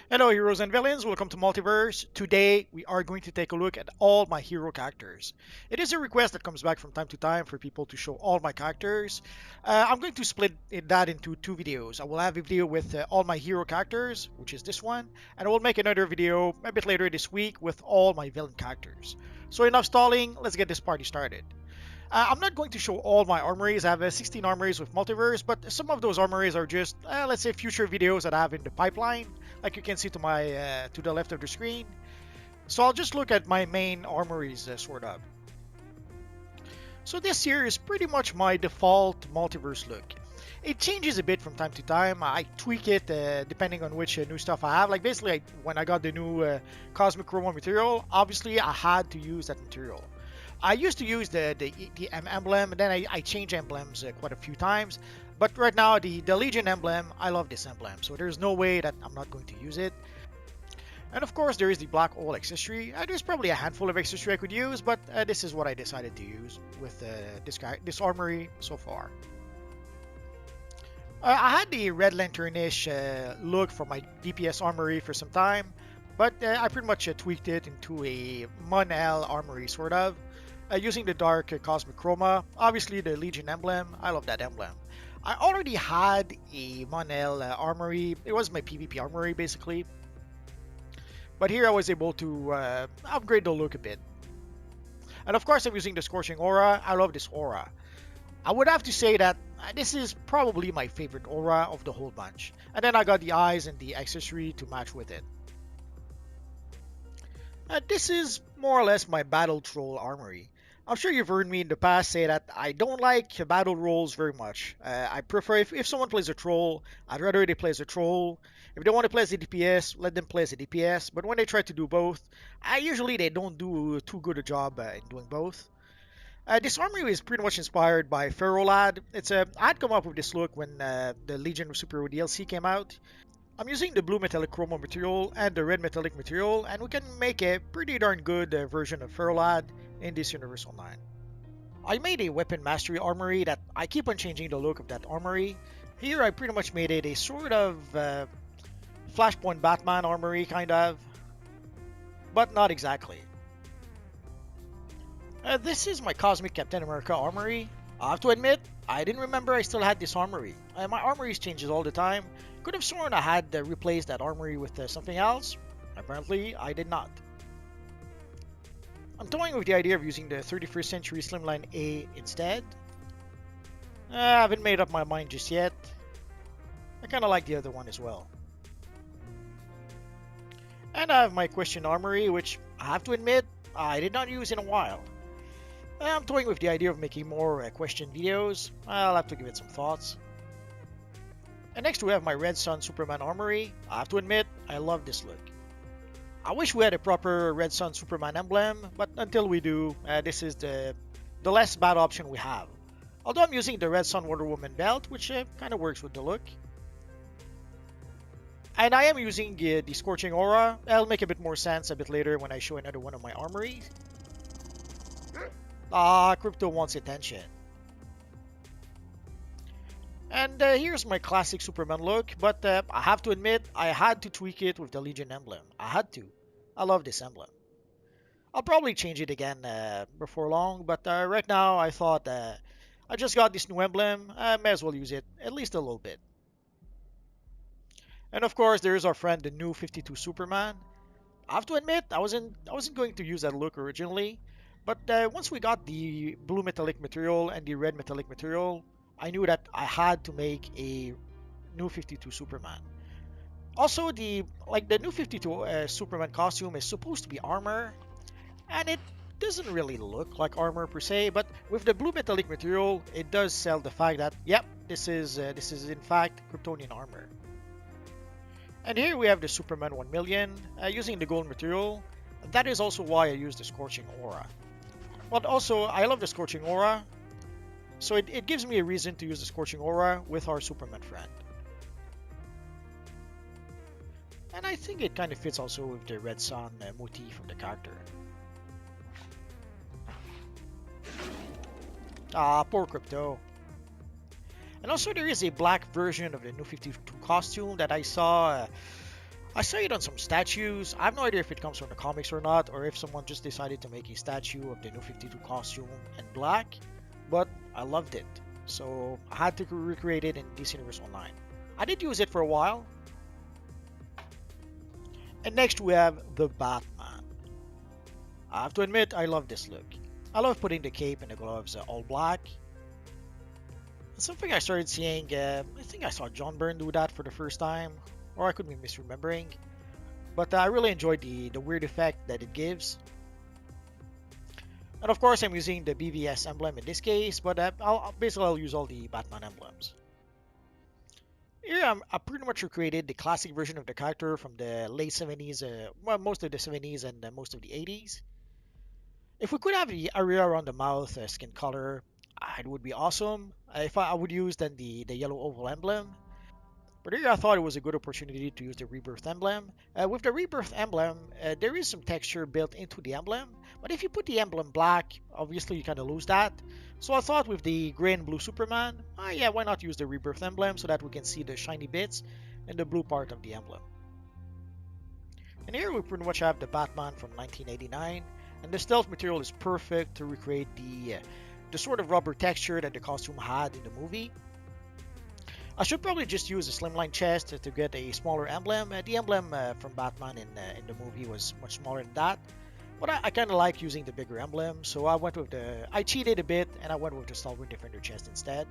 Hello heroes and villains, welcome to Multiverse. Today we are going to take a look at all my hero characters. It is a request that comes back from time to time for people to show all my characters. I'm going to split that into two videos. I will have a video with all my hero characters, which is this one, and I will make another video a bit later this week with all my villain characters. So enough stalling, let's get this party started. I'm not going to show all my armories. I have 16 armories with Multiverse, but some of those armories are just, let's say, future videos that I have in the pipeline, like you can see to the left of the screen. So I'll just look at my main armories, sort of. So this here is pretty much my default Multiverse look. It changes a bit from time to time. I tweak it depending on which new stuff I have. Like basically, when I got the new Cosmic Chroma material, obviously I had to use that material. I used to use the emblem, and then I changed emblems quite a few times. But right now, the Legion emblem, I love this emblem, so there's no way that I'm not going to use it. And of course, there is the black hole accessory. There's probably a handful of accessory I could use, but this is what I decided to use with this armory so far. I had the Red Lantern-ish look for my DPS armory for some time, but I pretty much tweaked it into a Mon-El armory, sort of. Using the dark Cosmic Chroma, obviously the Legion emblem, I love that emblem. I already had a Mon-El armory, it was my PvP armory basically. But here I was able to upgrade the look a bit. And of course I'm using the Scorching Aura, I love this aura. I would have to say that this is probably my favorite aura of the whole bunch. And then I got the eyes and the accessory to match with it. This is more or less my Battle Troll armory. I'm sure you've heard me in the past say that I don't like battle rolls very much. I prefer if someone plays a troll, I'd rather they play as a troll. If they want to play as a DPS, let them play as a DPS. But when they try to do both, usually they don't do too good a job in doing both. This armory is pretty much inspired by Aqualad. I had come up with this look when the Legion of Superhero DLC came out. I'm using the blue metallic chroma material and the red metallic material, and we can make a pretty darn good version of Aqualad in this Universal 9. I made a weapon mastery armory that I keep on changing the look of that armory. Here I pretty much made it a sort of Flashpoint Batman armory, kind of, but not exactly. This is my Cosmic Captain America armory. I have to admit, I didn't remember I still had this armory. My armories changes all the time. Could have sworn I had replaced that armory with something else. Apparently, I did not. I'm toying with the idea of using the 31st Century Slimline A instead. I haven't made up my mind just yet. I kind of like the other one as well. And I have my Question Armory, which I have to admit, I did not use in a while. I'm toying with the idea of making more question videos. I'll have to give it some thoughts. And next we have my Red Sun Superman Armory. I have to admit, I love this look. I wish we had a proper Red Sun Superman emblem, but until we do, this is the less bad option we have. Although I'm using the Red Sun Wonder Woman belt, which kind of works with the look. And I am using the Scorching Aura. That'll make a bit more sense a bit later when I show another one of my armories. Crypto wants attention. And here's my classic Superman look, but I have to admit, I had to tweak it with the Legion emblem. I had to. I love this emblem. I'll probably change it again before long, but right now I thought I just got this new emblem, I may as well use it at least a little bit. And of course, there is our friend, the new 52 Superman. I have to admit, I wasn't going to use that look originally, but once we got the blue metallic material and the red metallic material, I knew that I had to make a new 52 Superman. Also, the new 52 Superman costume is supposed to be armor, and it doesn't really look like armor per se, but with the blue metallic material, it does sell the fact that, yep, this is in fact Kryptonian armor. And here we have the Superman 1 million using the gold material. That is also why I use the Scorching Aura. But also, I love the Scorching Aura, so it gives me a reason to use the Scorching Aura with our Superman friend. And I think it kind of fits also with the Red Sun motif from the character. Poor Crypto. And also there is a black version of the New 52 costume that I saw I saw it on some statues. I have no idea if it comes from the comics or not, or if someone just decided to make a statue of the New 52 costume in black, but I loved it. So I had to recreate it in DC Universe Online. I did use it for a while. And next we have the Batman. I have to admit, I love this look. I love putting the cape and the gloves all black. It's something I started seeing, I think I saw John Byrne do that for the first time, or I could be misremembering. But I really enjoyed the weird effect that it gives. And of course I'm using the BVS emblem in this case, but I'll use all the Batman emblems. Here I pretty much recreated the classic version of the character from the late 70s, well, most of the 70s and most of the 80s. If we could have the area around the mouth skin color, it would be awesome. If I would use then the yellow oval emblem. But here I thought it was a good opportunity to use the Rebirth emblem. With the Rebirth emblem, there is some texture built into the emblem, but if you put the emblem black, obviously you kind of lose that. So I thought with the gray and blue Superman, yeah, why not use the Rebirth emblem so that we can see the shiny bits in the blue part of the emblem. And here we pretty much have the Batman from 1989, and the stealth material is perfect to recreate the sort of rubber texture that the costume had in the movie. I should probably just use a slimline chest to get a smaller emblem. The emblem from Batman in the movie was much smaller than that. But I kind of like using the bigger emblem, so I cheated a bit and I went with the Stalwart Defender chest instead,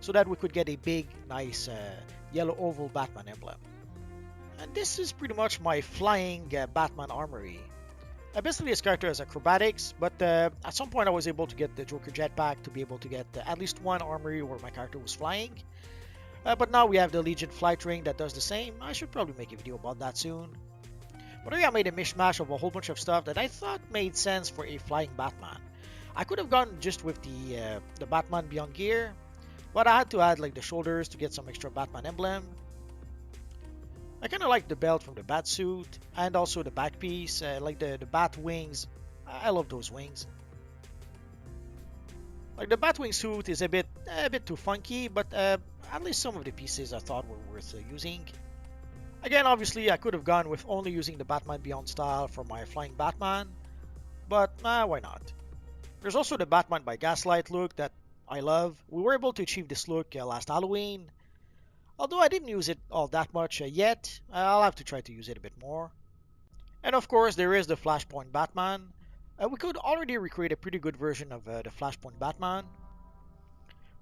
so that we could get a big, nice yellow oval Batman emblem. And this is pretty much my flying Batman Armory. Basically, this character has acrobatics, but at some point I was able to get the Joker jetpack to be able to get at least one armory where my character was flying. But now we have the Legion flight ring that does the same. I should probably make a video about that soon. But yeah, I made a mishmash of a whole bunch of stuff that I thought made sense for a flying Batman. I could have gone just with the Batman Beyond gear, but I had to add like the shoulders to get some extra Batman emblem. I kind of like the belt from the bat suit and also the back piece, like the bat wings. I love those wings. Like the Batwing suit is a bit too funky, but at least some of the pieces I thought were worth using. Again, obviously I could have gone with only using the Batman Beyond style for my flying Batman, but why not? There's also the Batman by Gaslight look that I love. We were able to achieve this look last Halloween, although I didn't use it all that much yet. I'll have to try to use it a bit more. And of course there is the Flashpoint Batman. We could already recreate a pretty good version of the Flashpoint Batman.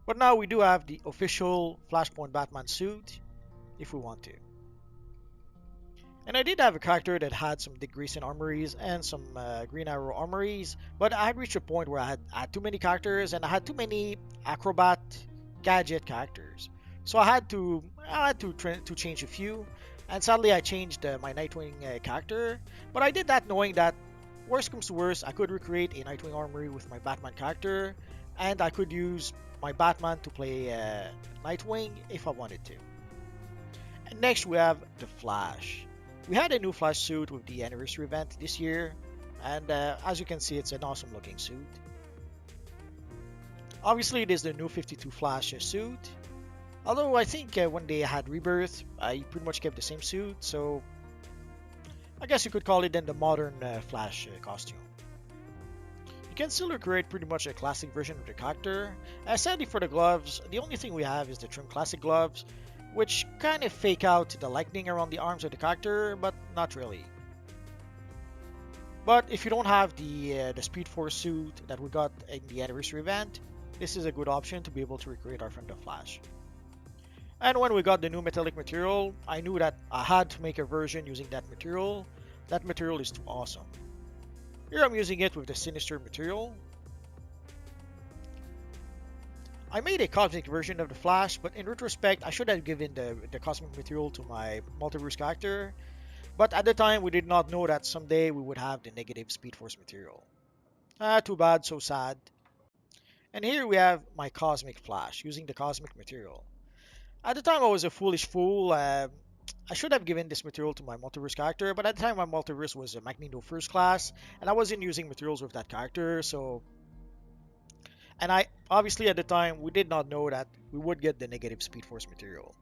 But now we do have the official Flashpoint Batman suit, if we want to. And I did have a character that had some Dick Grayson armories and some Green Arrow armories, but I had reached a point where I had too many characters and I had too many acrobat gadget characters. So I had to change a few, and sadly I changed my Nightwing character. But I did that knowing that worst comes to worst, I could recreate a Nightwing armory with my Batman character, and I could use my Batman to play Nightwing if I wanted to. And next we have the Flash. We had a new Flash suit with the anniversary event this year, and as you can see, it's an awesome looking suit. Obviously, it is the new 52 Flash suit, although I think when they had Rebirth, I pretty much kept the same suit, so I guess you could call it then the modern Flash costume. You can still recreate pretty much a classic version of the character. Sadly for the gloves, the only thing we have is the trim classic gloves, which kind of fake out the lightning around the arms of the character, but not really. But if you don't have the Speed Force suit that we got in the anniversary event, this is a good option to be able to recreate our friend the Flash. And when we got the new metallic material, I knew that I had to make a version using that material. That material is too awesome. Here I'm using it with the Sinister material. I made a cosmic version of the Flash, but in retrospect, I should have given the cosmic material to my multiverse character. But at the time, we did not know that someday we would have the negative Speed Force material. Too bad, so sad. And here we have my cosmic Flash using the cosmic material. At the time, I was a foolish fool. I should have given this material to my multiverse character, but at the time, my multiverse was a Magneto First Class, and I wasn't using materials with that character, so... And obviously at the time, we did not know that we would get the negative Speed Force material.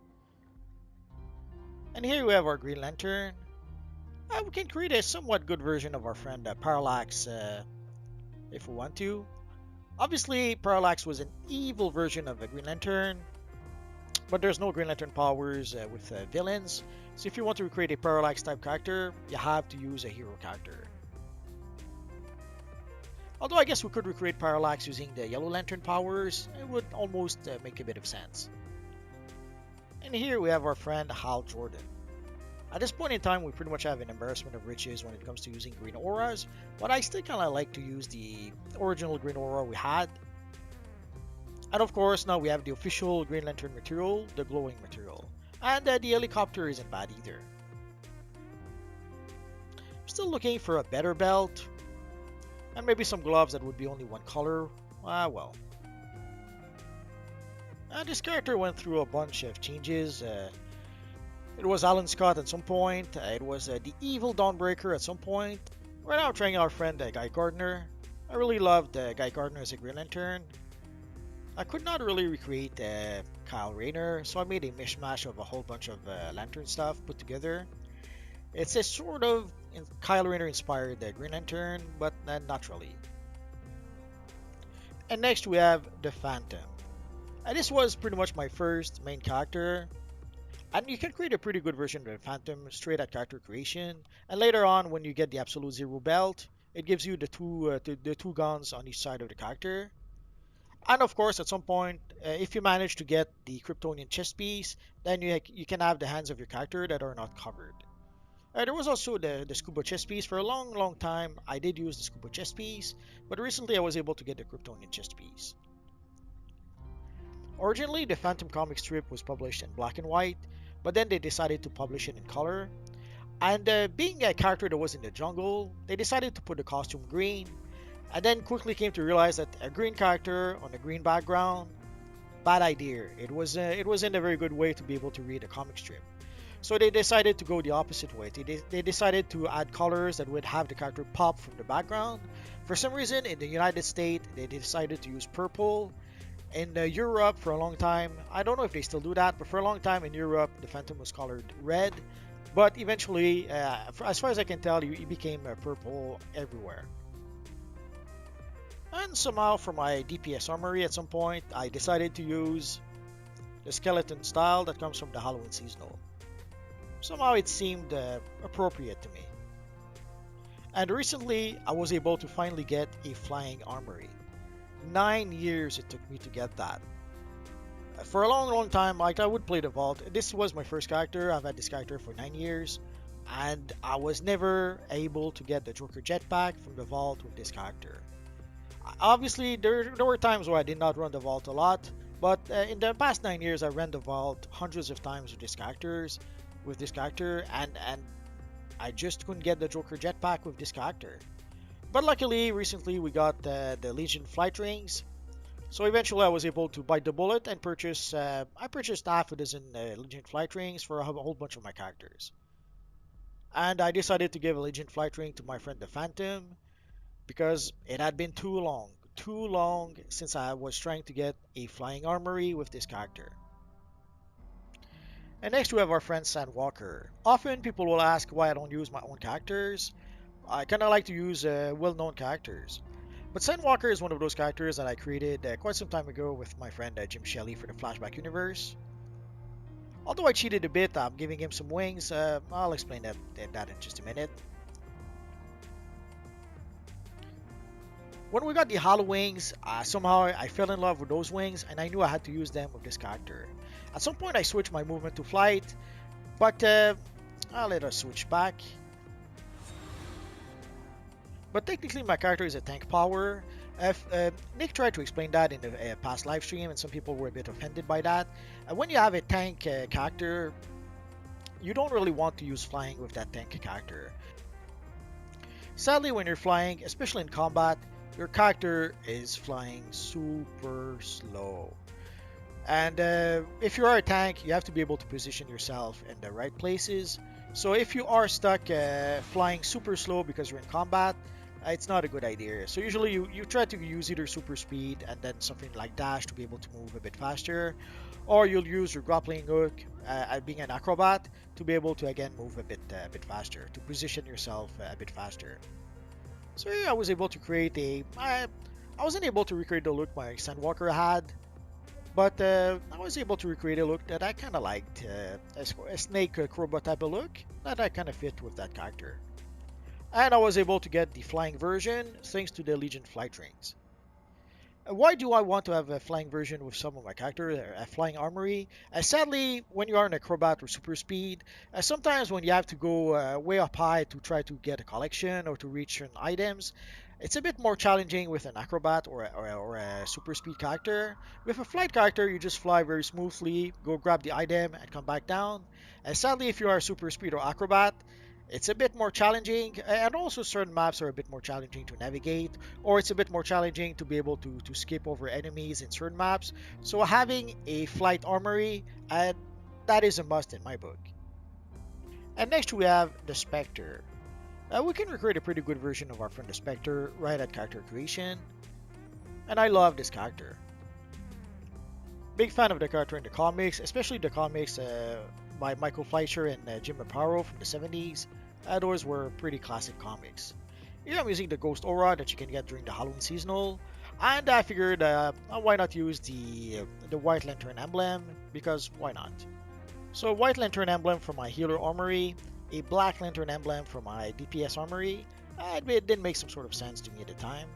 And here we have our Green Lantern. We can create a somewhat good version of our friend Parallax if we want to. Obviously, Parallax was an evil version of a Green Lantern, but there's no Green Lantern powers with villains. So if you want to recreate a Parallax type character, you have to use a hero character. Although I guess we could recreate Parallax using the Yellow Lantern powers, it would almost make a bit of sense. And here we have our friend Hal Jordan. At this point in time, we pretty much have an embarrassment of riches when it comes to using green auras, but I still kind of like to use the original green aura we had. And of course, now we have the official Green Lantern material, the glowing material. And the helicopter isn't bad either. Still looking for a better belt, and maybe some gloves that would be only one color. Well. This character went through a bunch of changes. It was Alan Scott at some point. It was the evil Dawnbreaker at some point. We're now trying our friend Guy Gardner. I really loved Guy Gardner as a Green Lantern. I could not really recreate Kyle Rayner, so I made a mishmash of a whole bunch of Lantern stuff put together. It's a sort of Kyle Rayner inspired Green Lantern, but not really. And next we have the Phantom. This was pretty much my first main character. And you can create a pretty good version of the Phantom straight at character creation. And later on, when you get the Absolute Zero belt, it gives you the two guns on each side of the character. And of course, at some point, if you manage to get the Kryptonian chest piece, then you can have the hands of your character that are not covered. There was also the scuba chest piece. For a long time, I did use the scuba chest piece, but recently I was able to get the Kryptonian chest piece. Originally, the Phantom comic strip was published in black and white, but then they decided to publish it in color. And being a character that was in the jungle, they decided to put the costume green, and then quickly came to realize that a green character on a green background, bad idea. It wasn't a very good way to be able to read a comic strip. So they decided to go the opposite way. They decided to add colors that would have the character pop from the background. For some reason, in the United States, they decided to use purple. In Europe, for a long time, I don't know if they still do that, but for a long time in Europe, the Phantom was colored red. But eventually, as far as I can tell, it became purple everywhere. And somehow, for my DPS armory at some point, I decided to use the skeleton style that comes from the Halloween seasonal. Somehow it seemed appropriate to me. And recently, I was able to finally get a flying armory. 9 years it took me to get that. For a long time, I would play the Vault. This was my first character. I've had this character for 9 years, and I was never able to get the Joker jetpack from the Vault with this character. Obviously, there were times where I did not run the Vault a lot, but in the past 9 years, I ran the Vault hundreds of times with this character, and I just couldn't get the Joker jetpack with this character. But luckily, recently we got the Legion flight rings, so eventually I was able to bite the bullet and purchase. I purchased half a dozen Legion flight rings for a whole bunch of my characters, and I decided to give a Legion flight ring to my friend the Phantom because it had been too long since I was trying to get a flying armory with this character. And next we have our friend Sandwalker. Often people will ask why I don't use my own characters. I kind of like to use well-known characters. But Sandwalker is one of those characters that I created quite some time ago with my friend Jim Shelley for the Flashback universe. Although I cheated a bit, I'm giving him some wings. I'll explain that in just a minute. When we got the hollow wings, somehow I fell in love with those wings and I knew I had to use them with this character. At some point I switched my movement to flight, but I'll let us switch back. But technically my character is a tank power. Nick tried to explain that in the past live stream and some people were a bit offended by that. When you have a tank character, you don't really want to use flying with that tank character. Sadly, when you're flying, especially in combat, your character is flying super slow. And if you are a tank, you have to be able to position yourself in the right places. So if you are stuck flying super slow because you're in combat, It's not a good idea. So usually you try to use either super speed and then something like dash to be able to move a bit faster, or you'll use your grappling hook, being an acrobat, to be able to again move a bit faster, to position yourself a bit faster. So yeah, I was able to create I wasn't able to recreate the look my Sandwalker had, but I was able to recreate a look that I kind of liked, a snake crowbar type of look that I kind of fit with that character. And I was able to get the flying version thanks to the Legion flight rings. Why do I want to have a flying version with some of my characters, a flying armory? Sadly, when you are an acrobat or super speed, sometimes when you have to go way up high to try to get a collection or to reach certain items, it's a bit more challenging with an acrobat or a super speed character. With a flight character, you just fly very smoothly, go grab the item, and come back down. And sadly, if you are a super speed or acrobat, it's a bit more challenging, and also certain maps are a bit more challenging to navigate, or it's a bit more challenging to be able to skip over enemies in certain maps. So having a flight armory, that is a must in my book. And next we have the Spectre. We can recreate a pretty good version of our friend the Spectre right at character creation, and I love this character. Big fan of the character in the comics, especially the comics by Michael Fleischer and Jim Aparo from the 70s. Those were pretty classic comics. Here I'm using the Ghost Aura that you can get during the Halloween seasonal, and I figured why not use the White Lantern emblem, because why not? So White Lantern emblem for my Healer Armory, a Black Lantern emblem for my DPS Armory. It didn't make some sort of sense to me at the time.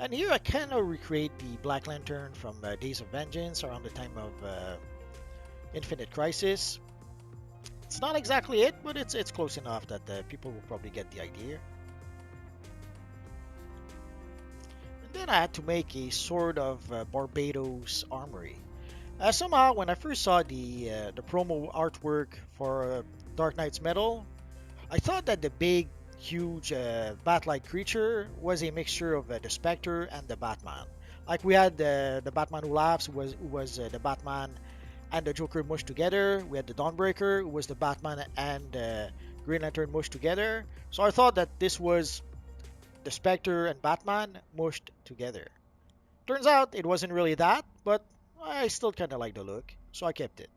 And here I kind of recreate the Black Lantern from Days of Vengeance around the time of Infinite Crisis. It's not exactly it, but it's close enough that people will probably get the idea. And then I had to make a sort of Barbados Armory. Somehow, when I first saw the promo artwork for Dark Knight's Metal, I thought that the big, huge bat-like creature was a mixture of the Spectre and the Batman. Like we had the Batman Who Laughs, who was the Batman and the Joker mushed together. We had the Dawnbreaker, who was the Batman and Green Lantern mushed together. So I thought that this was the Spectre and Batman mushed together. Turns out it wasn't really that, but I still kind of like the look, so I kept it.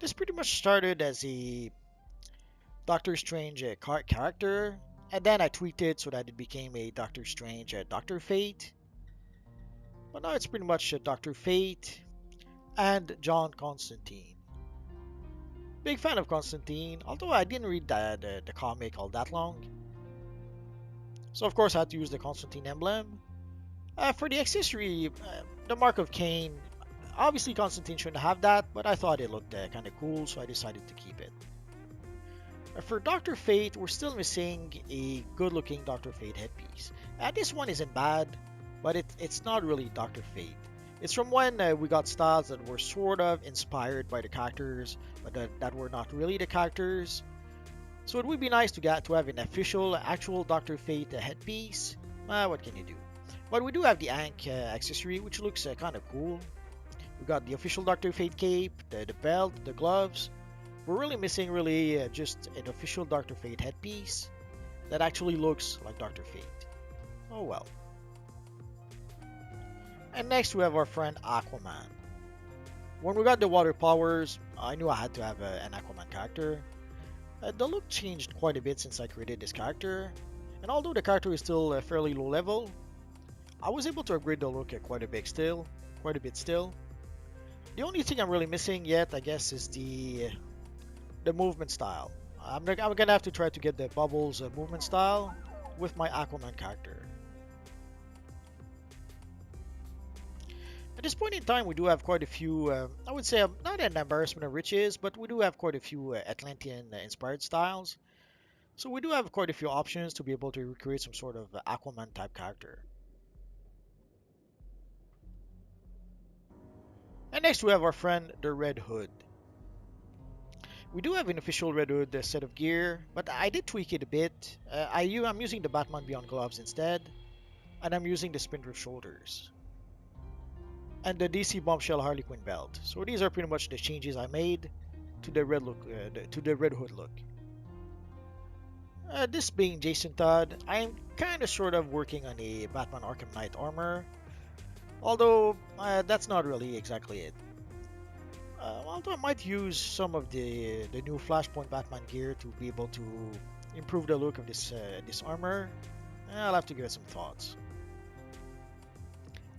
This pretty much started as a Doctor Strange character, and then I tweaked it so that it became a Doctor Strange Doctor Fate. But now it's pretty much Doctor Fate and John Constantine. Big fan of Constantine, although I didn't read the comic all that long. So of course I had to use the Constantine emblem. For the accessory, the Mark of Cain, obviously Constantine shouldn't have that, but I thought it looked kind of cool, so I decided to keep it. For Dr. Fate, we're still missing a good-looking Dr. Fate headpiece. This one isn't bad, but it's not really Dr. Fate. It's from when we got styles that were sort of inspired by the characters, but that were not really the characters. So it would be nice to have an official, actual Dr. Fate headpiece. What can you do? But we do have the Ankh accessory, which looks kind of cool. We got the official Dr. Fate cape, the belt, the gloves. We're really missing just an official Dr. Fate headpiece that actually looks like Dr. Fate. Oh well. And next we have our friend Aquaman. When we got the water powers, I knew I had to have an Aquaman character. The look changed quite a bit since I created this character, and although the character is still fairly low level, I was able to upgrade the look quite a bit still. The only thing I'm really missing yet, I guess, is the movement style. I'm gonna have to try to get the Bubbles movement style with my Aquaman character. At this point in time, we do have quite a few, I would say, not an embarrassment of riches, but we do have quite a few Atlantean-inspired styles. So we do have quite a few options to be able to recreate some sort of Aquaman-type character. And next we have our friend, the Red Hood. We do have an official Red Hood set of gear, but I did tweak it a bit. I'm using the Batman Beyond gloves instead, and I'm using the Spindrift shoulders and the DC Bombshell Harley Quinn belt. So these are pretty much the changes I made to the Red Hood look. This being Jason Todd, I'm kinda sort of working on a Batman Arkham Knight armor, although that's not really exactly it. Although I might use some of the new Flashpoint Batman gear to be able to improve the look of this armor. I'll have to give it some thoughts.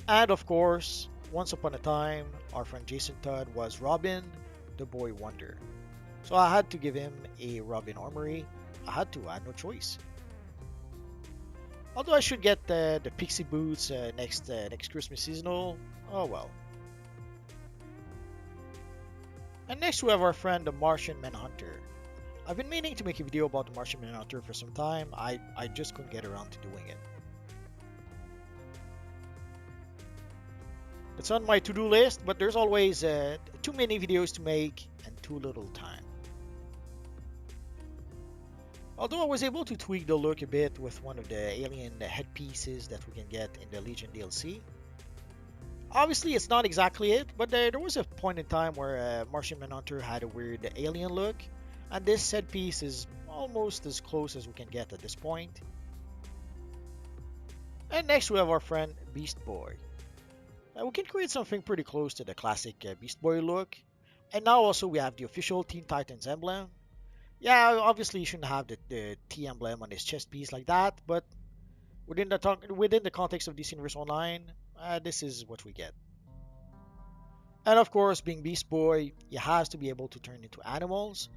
And of course, once upon a time, our friend Jason Todd was Robin, the Boy Wonder. So I had to give him a Robin Armory. I had to, I had no choice. Although I should get the pixie boots next Christmas seasonal. Oh well. And next we have our friend the Martian Manhunter. I've been meaning to make a video about the Martian Manhunter for some time. I just couldn't get around to doing it. It's on my to-do list, but there's always too many videos to make and too little time. Although I was able to tweak the look a bit with one of the alien headpieces that we can get in the Legion DLC. Obviously, it's not exactly it, but there was a point in time where Martian Manhunter had a weird alien look, and this headpiece is almost as close as we can get at this point. And next we have our friend Beast Boy. We can create something pretty close to the classic Beast Boy look, and now also we have the official Teen Titans emblem. Yeah, obviously you shouldn't have the T emblem on his chest piece like that, but within the context of DC Universe Online, this is what we get. And of course, being Beast Boy, he has to be able to turn into animals.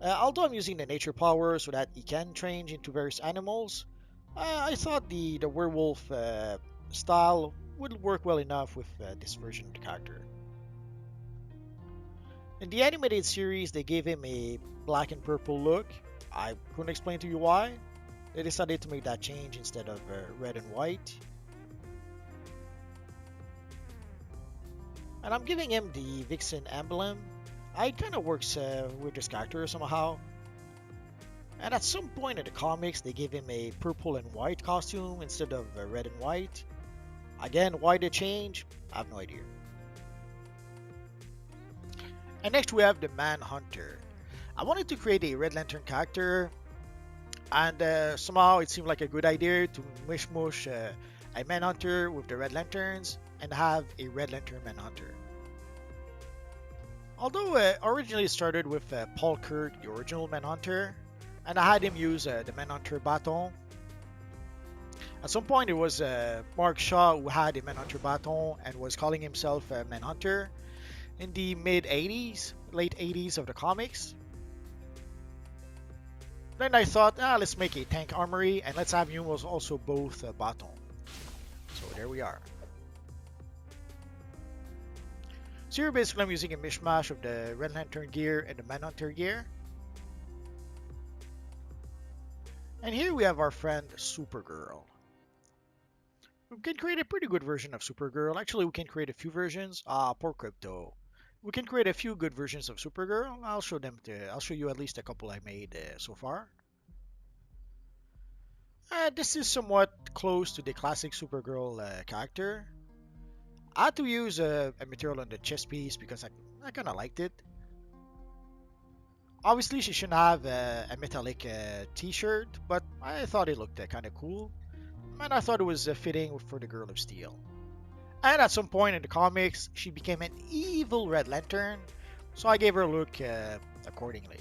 Although I'm using the nature power so that he can change into various animals, I thought the werewolf style would work well enough with this version of the character. In the animated series, they gave him a black and purple look. I couldn't explain to you why. They decided to make that change instead of red and white. And I'm giving him the Vixen emblem. It kind of works with this character somehow. And at some point in the comics, they gave him a purple and white costume instead of red and white. Again, why the change? I have no idea. And next we have the Manhunter. I wanted to create a Red Lantern character, and somehow it seemed like a good idea to mishmush a Manhunter with the Red Lanterns and have a Red Lantern Manhunter. Although originally it started with Paul Kirk, the original Manhunter, and I had him use the Manhunter baton. At some point, it was Mark Shaw who had a Manhunter baton and was calling himself Manhunter in the late 80s of the comics. Then I thought, let's make a tank armory and let's have him also both baton. So there we are. So here basically I'm using a mishmash of the Red Lantern gear and the Manhunter gear. And here we have our friend Supergirl. We can create a pretty good version of Supergirl. Actually, we can create a few versions. Poor Crypto. We can create a few good versions of Supergirl. I'll show you at least a couple I made so far. This is somewhat close to the classic Supergirl character. I had to use a material on the chest piece because I kind of liked it. Obviously, she shouldn't have a metallic t-shirt, but I thought it looked kind of cool. And I thought it was fitting for the Girl of Steel. And at some point in the comics, she became an evil Red Lantern, so I gave her a look accordingly.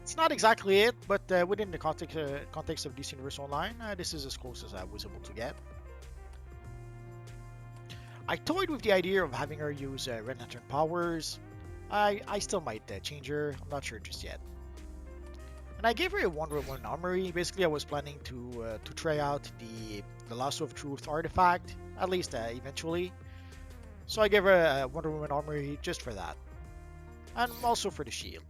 It's not exactly it, but within the context of DC Universe Online, this is as close as I was able to get. I toyed with the idea of having her use Red Lantern powers. I still might change her, I'm not sure just yet. And I gave her a Wonder Woman armory. Basically, I was planning to try out the Lasso of Truth artifact, at least eventually. So I gave her a Wonder Woman armory just for that. And also for the shield.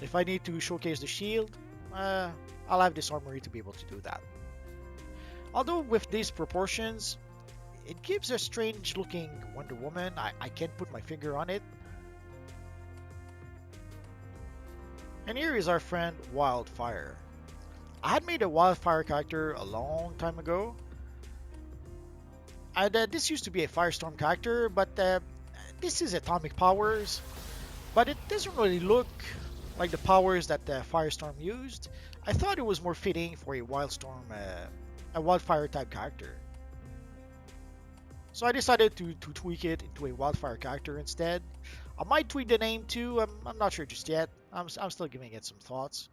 If I need to showcase the shield, I'll have this armory to be able to do that. Although with these proportions, it gives a strange looking Wonder Woman. I can't put my finger on it. And here is our friend Wildfire. I had made a Wildfire character a long time ago. And this used to be a Firestorm character, but this is atomic powers. But it doesn't really look like the powers that Firestorm used, I thought it was more fitting for a Wildfire type character. So I decided to tweak it into a Wildfire character instead. I might tweak the name too, I'm not sure just yet. I'm still giving it some thoughts.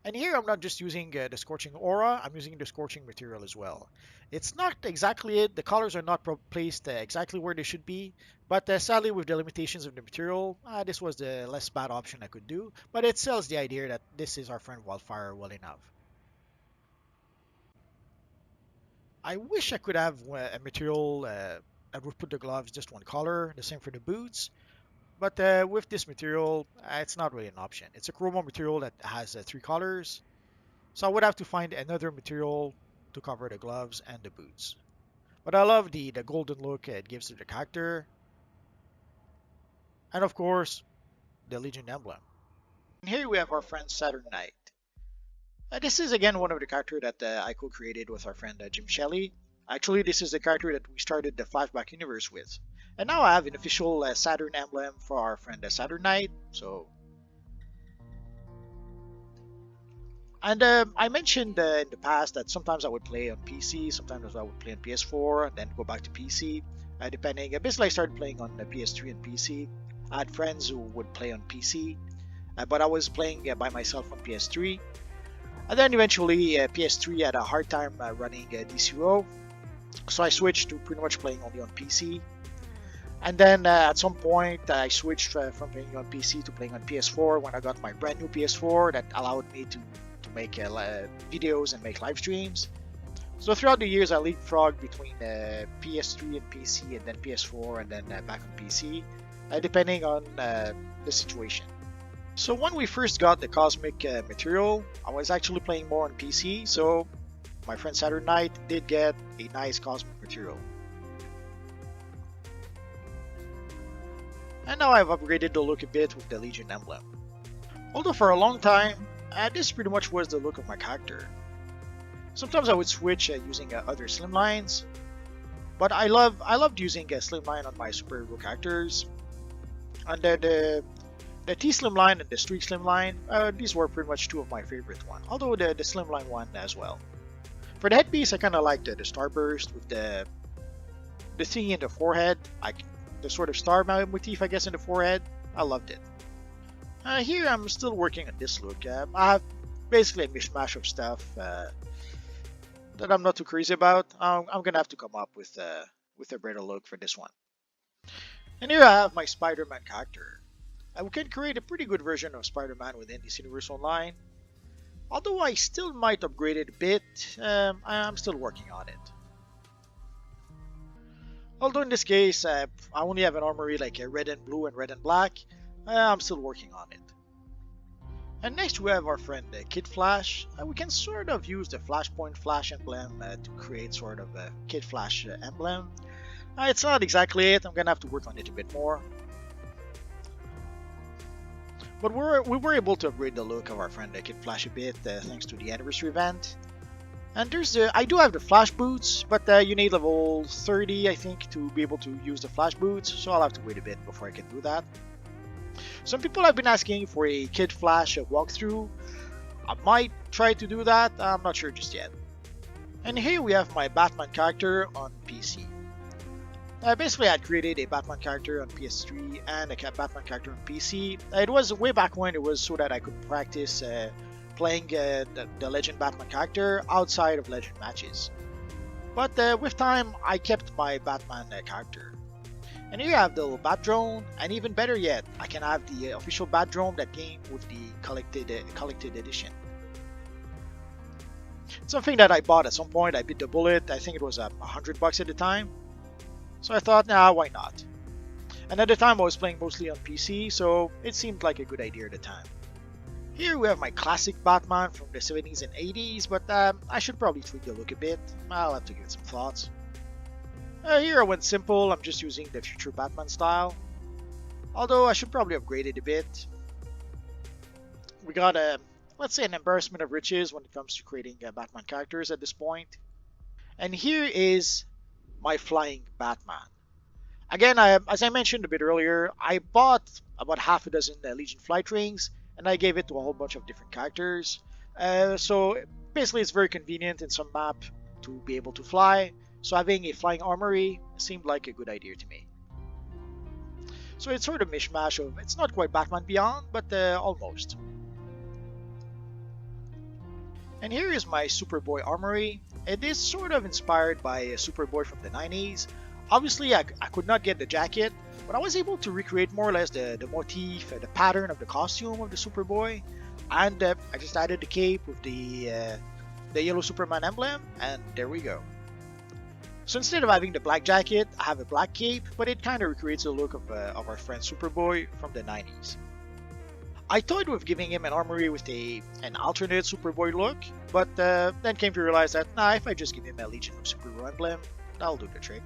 And here I'm not just using the Scorching Aura, I'm using the Scorching Material as well. It's not exactly it, the colors are not placed exactly where they should be, but sadly with the limitations of the material, this was the less bad option I could do, but it sells the idea that this is our friend Wildfire well enough. I wish I could have a material that would put the gloves just one color, the same for the boots, but with this material, it's not really an option. It's a chroma material that has three colors, so I would have to find another material to cover the gloves and the boots. But I love the golden look it gives to the character, and of course, the Legion emblem. And here we have our friend Saturn Knight. This is again one of the characters that I co-created with our friend Jim Shelley. Actually, this is the character that we started the Flashback universe with. And now I have an official Saturn emblem for our friend Saturn Knight. So, and I mentioned in the past that sometimes I would play on PC, sometimes I would play on PS4, and then go back to PC, depending. Basically, I started playing on PS3 and PC. I had friends who would play on PC, but I was playing by myself on PS3. And then eventually PS3 had a hard time running DCUO, so I switched to pretty much playing only on PC. And then at some point I switched from playing on PC to playing on PS4 when I got my brand new PS4 that allowed me to make videos and make live streams. So throughout the years I leapfrogged between PS3 and PC, and then PS4, and then back on PC, depending on the situation. So when we first got the Cosmic material, I was actually playing more on PC, so my friend Saturn Knight did get a nice Cosmic material. And now I've upgraded the look a bit with the Legion emblem. Although for a long time, this pretty much was the look of my character. Sometimes I would switch using other slimlines, but I loved using a slimline on my superhero characters. And the T slimline and the Streak slimline, these were pretty much two of my favorite ones. Although the slimline one as well. For the headpiece, I kind of liked the Starburst with the thingy in the forehead, like the sort of star motif, I guess, in the forehead. I loved it. Here I'm still working on this look. I have basically a mishmash of stuff that I'm not too crazy about. I'm gonna have to come up with a better look for this one. And here I have my Spider-Man character. We can create a pretty good version of Spider-Man within this universe online. Although I still might upgrade it a bit, I'm still working on it. Although in this case, I only have an armory like red and blue and red and black, I'm still working on it. And next we have our friend Kid Flash. We can sort of use the Flashpoint Flash emblem to create sort of a Kid Flash emblem. It's not exactly it, I'm gonna have to work on it a bit more. But we were able to upgrade the look of our friend Kid Flash a bit thanks to the anniversary event. And I do have the Flash boots, but you need level 30 I think to be able to use the Flash boots, so I'll have to wait a bit before I can do that. Some people have been asking for a Kid Flash walkthrough. I might try to do that, I'm not sure just yet. And here we have my Batman character on PC. Basically, I had created a Batman character on PS3 and a Batman character on PC. It was way back when it was so that I could practice playing the Legend Batman character outside of Legend matches. But with time, I kept my Batman character. And here I have the little Bat Drone, and even better yet, I can have the official Bat Drone that came with the collected edition. It's something that I bought at some point. I bit the bullet. I think it was $100 at the time. So I thought, nah, why not? And at the time I was playing mostly on PC, so it seemed like a good idea at the time. Here we have my classic Batman from the 70s and 80s, but I should probably tweak the look a bit. I'll have to give it some thoughts. Here I went simple, I'm just using the future Batman style. Although I should probably upgrade it a bit. We got let's say an embarrassment of riches when it comes to creating Batman characters at this point. And here is my flying Batman. Again, as I mentioned a bit earlier, I bought about half a dozen Legion flight rings and I gave it to a whole bunch of different characters. So basically, it's very convenient in some map to be able to fly. So having a flying armory seemed like a good idea to me. So it's sort of mishmash of, it's not quite Batman Beyond, but almost. And here is my Superboy Armory. It is sort of inspired by Superboy from the 90s. Obviously, I could not get the jacket, but I was able to recreate more or less the motif, the pattern of the costume of the Superboy. And I just added the cape with the yellow Superman emblem, and there we go. So instead of having the black jacket, I have a black cape, but it kind of recreates the look of our friend Superboy from the 90s. I toyed with giving him an armory with an alternate Superboy look, but then came to realize that, if I just give him a Legion of Superhero emblem, that'll do the trick.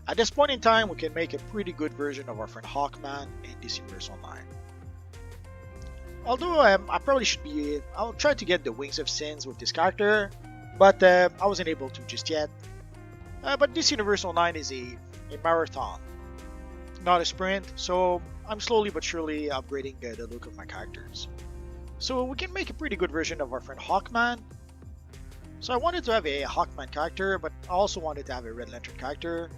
At this point in time, we can make a pretty good version of our friend Hawkman in DC Universe Online. Although I probably should be, I'll try to get the Wings of Sins with this character, but I wasn't able to just yet. But DC Universe Online is a marathon, not a sprint, so I'm slowly but surely upgrading the look of my characters. So we can make a pretty good version of our friend Hawkman. So I wanted to have a Hawkman character, but I also wanted to have a Red Lantern character.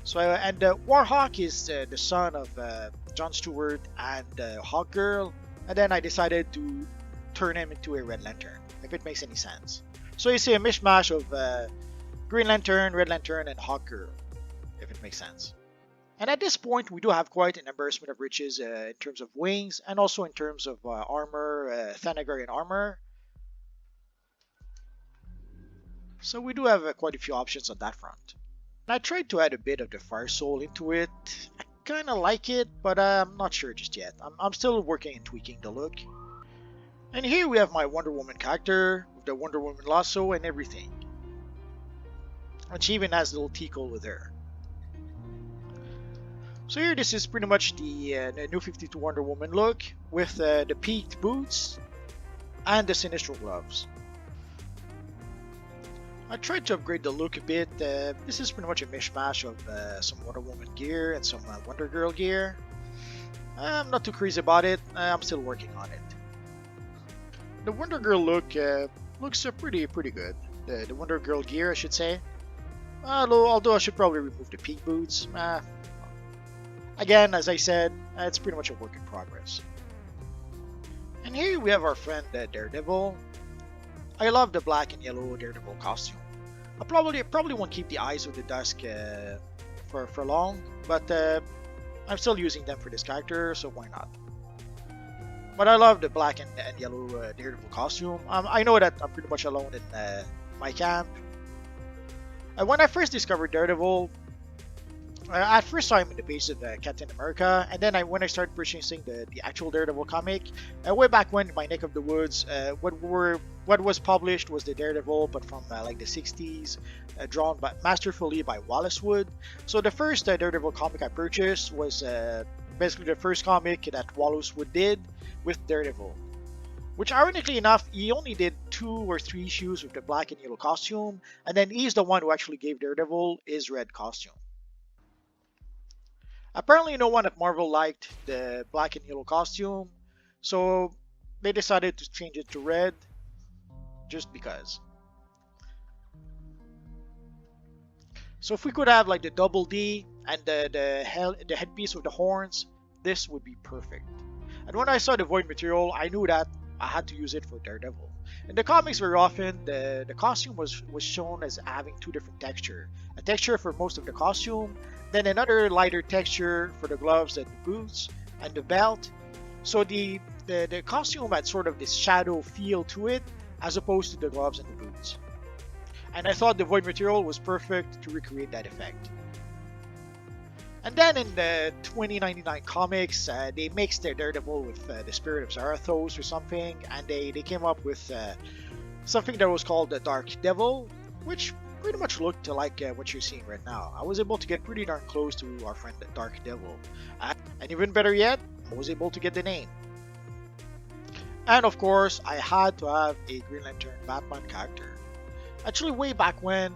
So Warhawk is the son of John Stewart and Hawkgirl, and then I decided to turn him into a Red Lantern, if it makes any sense. So you see a mishmash of Green Lantern, Red Lantern, and Hawkgirl, if it makes sense. And at this point, we do have quite an embarrassment of riches in terms of wings, and also in terms of armor, Thanagarian armor. So we do have quite a few options on that front. I tried to add a bit of the Fire Soul into it. I kind of like it, but I'm not sure just yet. I'm still working and tweaking the look. And here we have my Wonder Woman character, with the Wonder Woman lasso and everything. And she even has a little Tico with her. So here, this is pretty much the New 52 Wonder Woman look, with the peaked boots and the Sinestro gloves. I tried to upgrade the look a bit. This is pretty much a mishmash of some Wonder Woman gear and some Wonder Girl gear. I'm not too crazy about it. I'm still working on it. The Wonder Girl look looks pretty good. The Wonder Girl gear, I should say. Although I should probably remove the peak boots. Again, as I said, it's pretty much a work in progress. And here we have our friend Daredevil. I love the black and yellow Daredevil costume. I probably won't keep the Eyes of the Dusk for long, but I'm still using them for this character, so why not? But I love the black and yellow Daredevil costume. I know that I'm pretty much alone in my camp. When I first discovered Daredevil, at first saw him in the base of Captain America, and then when I started purchasing the actual Daredevil comic, way back when in my neck of the woods, what was published was the Daredevil, but from like the 60s, drawn masterfully by Wallace Wood. So the first Daredevil comic I purchased was basically the first comic that Wallace Wood did with Daredevil. Which, ironically enough, he only did 2 or 3 issues with the black and yellow costume, and then he's the one who actually gave Daredevil his red costume. Apparently no one at Marvel liked the black and yellow costume, so they decided to change it to red, just because. So if we could have like the double D and the headpiece with the horns, this would be perfect. And when I saw the Void material, I knew that I had to use it for Daredevil. In the comics, very often, the costume was shown as having 2 different textures. A texture for most of the costume, then another lighter texture for the gloves and the boots and the belt. So the costume had sort of this shadow feel to it, as opposed to the gloves and the boots. And I thought the Void material was perfect to recreate that effect. And then in the 2099 comics, they mixed their Daredevil with the Spirit of Zarathos or something, and they came up with something that was called the Dark Devil, which pretty much looked like what you're seeing right now. I was able to get pretty darn close to our friend the Dark Devil. And even better yet, I was able to get the name. And of course, I had to have a Green Lantern Batman character. Actually, way back when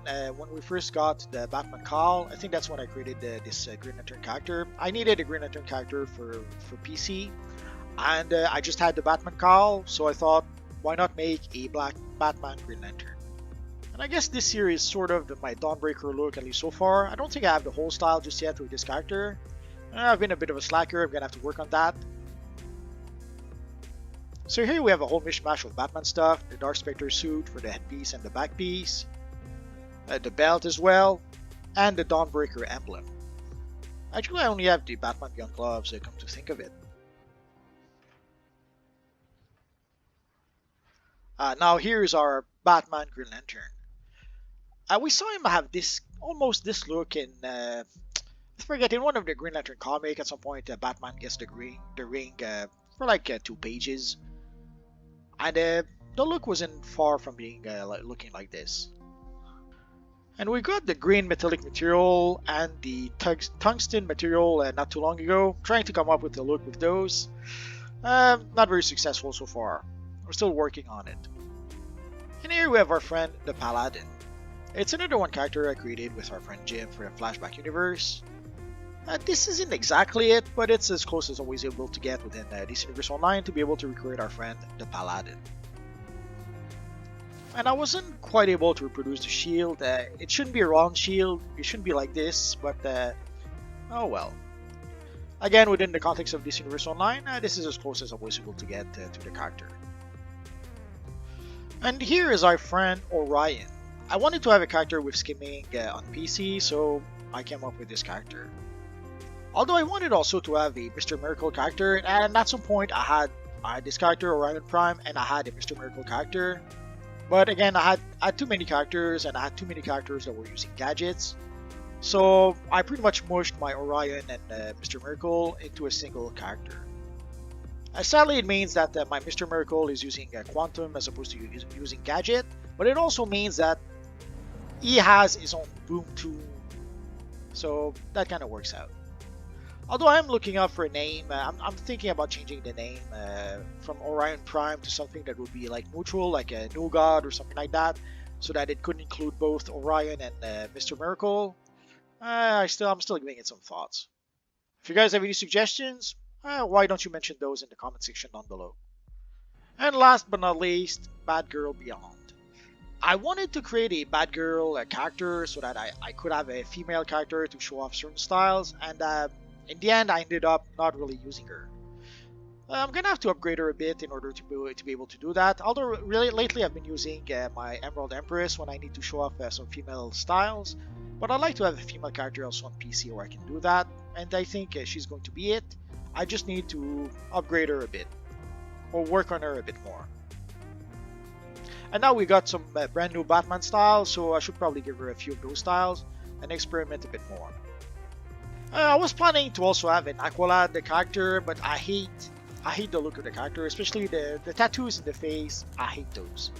we first got the Batman Call, I think that's when I created this Green Lantern character. I needed a Green Lantern character for PC. And I just had the Batman cowl, so I thought, why not make a black Batman Green Lantern? And I guess this here is sort of my Dawnbreaker look, at least so far. I don't think I have the whole style just yet with this character. I've been a bit of a slacker, I'm gonna have to work on that. So here we have a whole mishmash of Batman stuff, the Dark Spectre suit for the headpiece and the back piece, the belt as well, and the Dawnbreaker emblem. Actually, I only have the Batman Beyond gloves, come to think of it. Now here's our Batman Green Lantern. We saw him have this almost this look in I forget, in one of the Green Lantern comic. At some point, Batman gets the ring for like 2 pages, and the look wasn't far from being looking like this. And we got the green metallic material and the tungsten material not too long ago, trying to come up with a look with those. Not very successful so far. We're still working on it. And here we have our friend, the Paladin. It's another one character I created with our friend Jim for the Flashback universe. This isn't exactly it, but it's as close as I was able to get within DC Universe Online to be able to recreate our friend, the Paladin. And I wasn't quite able to reproduce the shield. It shouldn't be a round shield, it shouldn't be like this, but oh well. Again, within the context of DC Universe Online, this is as close as I was able to get to the character. And here is our friend Orion. I wanted to have a character with skimming on PC, so I came up with this character. Although I wanted also to have a Mr. Miracle character, and at some point I had this character, Orion Prime, and I had a Mr. Miracle character. But again, I had too many characters, and I had too many characters that were using gadgets. So I pretty much mushed my Orion and Mr. Miracle into a single character. Sadly, it means that my Mr. Miracle is using Quantum as opposed to using Gadget, but it also means that he has his own boom tool, so that kind of works out. Although I'm looking out for a name, I'm thinking about changing the name from Orion Prime to something that would be like neutral, like a New God or something like that, so that it could include both Orion and Mr. Miracle. I'm still giving it some thoughts. If you guys have any suggestions, why don't you mention those in the comment section down below. And last but not least, Batgirl Beyond. I wanted to create a Batgirl character so that I could have a female character to show off certain styles, and in the end I ended up not really using her. I'm gonna have to upgrade her a bit in order to be able to do that, although really lately I've been using my Emerald Empress when I need to show off some female styles, but I'd like to have a female character also on PC where I can do that, and I think she's going to be it. I just need to upgrade her a bit, or work on her a bit more. And now we got some brand new Batman styles, so I should probably give her a few of those styles and experiment a bit more. I was planning to also have an Aqualad the character, but I hate the look of the character, especially the tattoos in the face. I hate those.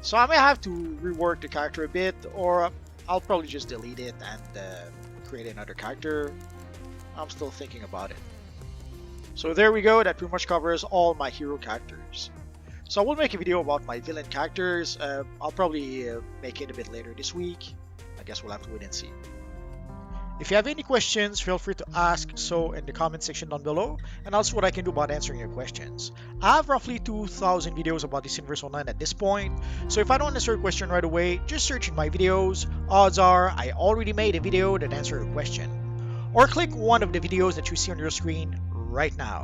So I may have to rework the character a bit, or I'll probably just delete it and create another character. I'm still thinking about it. So there we go, that pretty much covers all my hero characters. So I will make a video about my villain characters. I'll probably make it a bit later this week. I guess we'll have to wait and see. If you have any questions, feel free to ask so in the comment section down below, and I'll see what I can do about answering your questions. I have roughly 2,000 videos about this Universe Online at this point, so if I don't answer your question right away, just search in my videos. Odds are I already made a video that answers your question. Or click one of the videos that you see on your screen right now.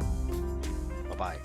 Bye-bye.